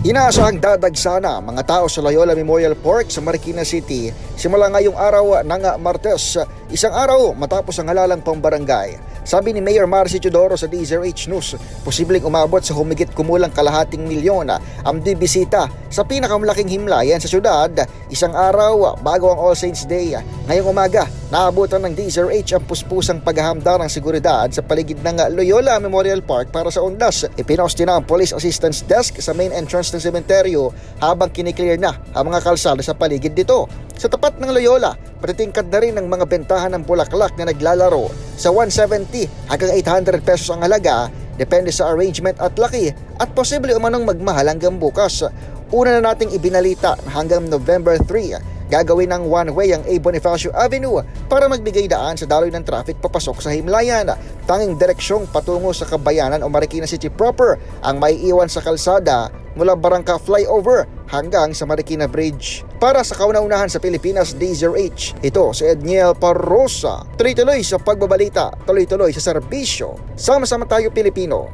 Inaasahang dadagsana mga tao sa Loyola Memorial Park sa Marikina City simula ngayong araw ng Martes, isang araw matapos ang halalang pambarangay. Sabi ni Mayor Marcy Teodoro sa DZRH News, posibleng umabot sa humigit kumulang kalahating milyon ang bibisita sa pinakamalaking himlayan sa syudad, isang araw bago ang All Saints Day. Ngayong umaga, naabutan ng DZRH ang puspusang paghahanda ng seguridad sa paligid ng Loyola Memorial Park para sa undas. Ipinosti na ang Police Assistance Desk sa main entrance ng sementeryo habang kiniklear na ang mga kalsada sa paligid dito. Sa tapat ng Loyola, patitingkad na rin ang mga bentahan ng bulaklak na naglalaro sa 170 hanggang 800 pesos ang halaga, depende sa arrangement at laki, at posible umanong magmahal hanggang bukas. Una na nating ibinalita na hanggang November 3, gagawin ng one-way ang A. Bonifacio Avenue para magbigay daan sa daloy ng traffic papasok sa himlayan. Tanging direksyong patungo sa Kabayanan o Marikina City proper ang maiiwan sa kalsada mula Barangka Flyover hanggang sa Marikina Bridge. Para sa kauna-unahan sa Pilipinas, DZRH, ito si Edniel Parrosa. Tuloy-tuloy sa pagbabalita, tuloy-tuloy sa serbisyo. Sama-sama tayo Pilipino.